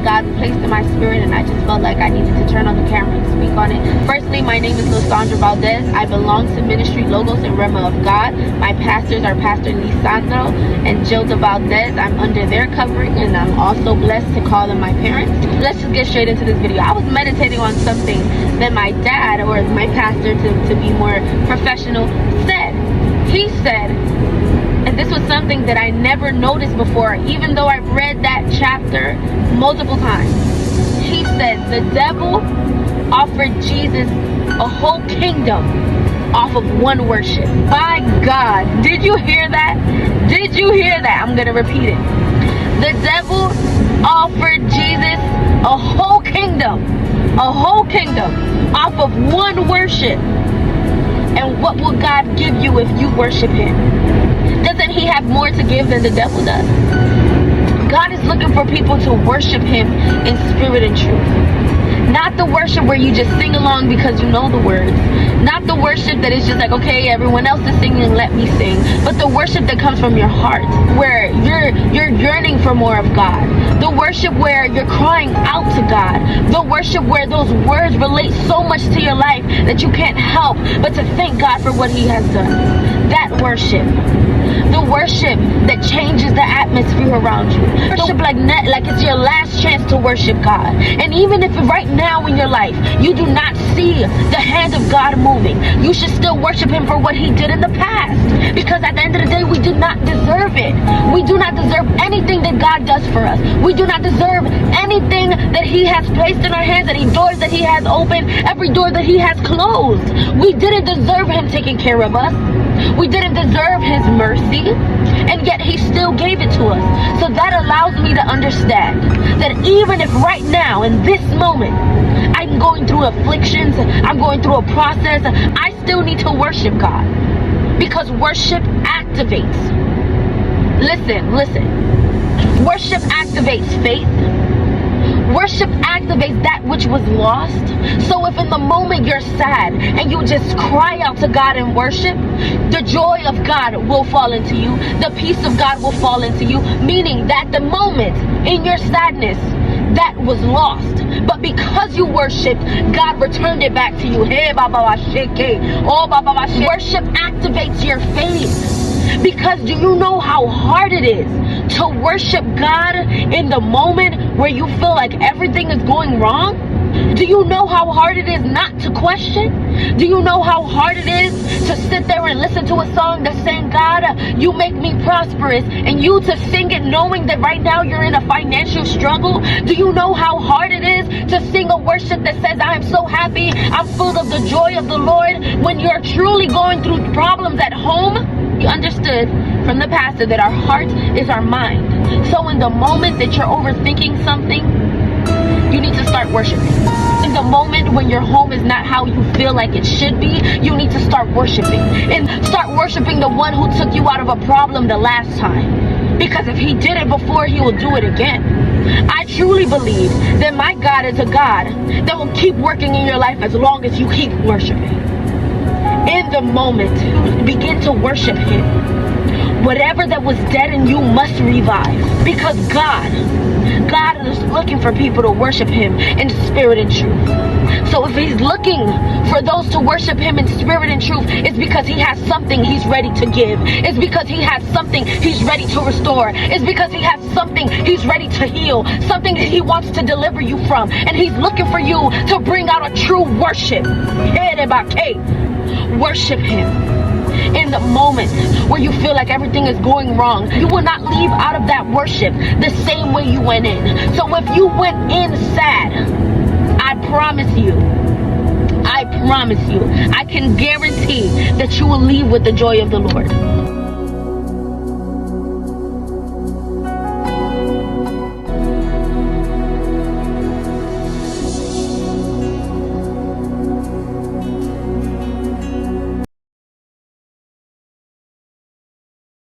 that God placed in my spirit, and I just felt like I needed to turn on the camera and speak on it. Firstly, my name is Lysandra Valdez. I belong to Ministry Logos and Rema of God. My pastors are Pastor Lisandro and Jilda Valdez. I'm under their covering, and I'm also blessed to call them my parents. Let's just get straight into this video. I was meditating on something that my dad, or my pastor to be more professional, said. He said, and this was something that I never noticed before, even though I've read that chapter multiple times. He said the devil offered Jesus a whole kingdom off of one worship. My God, did you hear that? Did you hear that? I'm gonna repeat it. The devil offered Jesus a whole kingdom off of one worship. And what will God give you if you worship him? Doesn't he have more to give than the devil does? God is looking for people to worship him in spirit and truth. Not the worship where you just sing along because you know the words. Not the worship that is just like, okay, everyone else is singing, let me sing. But the worship that comes from your heart, where you're yearning for more of God. The worship where you're crying out to God. The worship where those words relate so much to your life that you can't help but to thank God for what he has done. That worship. The worship that changes the atmosphere around you. Worship like it's your last chance to worship God. And even if right now in your life you do not see the hand of God moving, you should still worship him for what he did in the past. Because at the end of the day, we do not deserve it. We do not deserve anything that God does for us. We do not deserve anything that he has placed in our hands, any doors that he has opened, every door that he has closed. We didn't deserve him taking care of us. We didn't deserve his mercy, and yet he still gave it to us. So that allows me to understand that even if right now, in this moment, I'm going through afflictions, I'm going through a process, I still need to worship God. Because worship activates. Listen. Worship activates faith. Worship activates that which was lost. So if in the moment you're sad and you just cry out to God in worship, the joy of God will fall into you. The peace of God will fall into you. Meaning that the moment in your sadness that was lost, but because you worshiped, God returned it back to you. Hey, Baba Sheke. Oh, Baba Sheke. Worship activates your faith. Because do you know how hard it is to worship God in the moment where you feel like everything is going wrong? Do you know how hard it is not to question? Do you know how hard it is to sit there and listen to a song that's saying, God, you make me prosperous, and you to sing it knowing that right now you're in a financial struggle? Do you know how hard it is to sing a worship that says, I am so happy, I'm full of the joy of the Lord, when you're truly going through problems at home? You understood from the pastor that our heart is our mind. So in the moment that you're overthinking something, you need to start worshiping. In the moment when your home is not how you feel like it should be, you need to start worshiping. And start worshiping the one who took you out of a problem the last time. Because if he did it before, he will do it again. I truly believe that my God is a God that will keep working in your life as long as you keep worshiping. In the moment, begin to worship him. Whatever that was dead in you must revive. Because God is looking for people to worship him in spirit and truth. So if he's looking for those to worship him in spirit and truth, it's because he has something he's ready to give. It's because he has something he's ready to restore. It's because he has something he's ready to heal. Something that he wants to deliver you from. And he's looking for you to bring out a true worship. Worship him. In the moment where you feel like everything is going wrong, you will not leave out of that worship the same way you went in. So if you went in sad, I promise you, I can guarantee that you will leave with the joy of the Lord.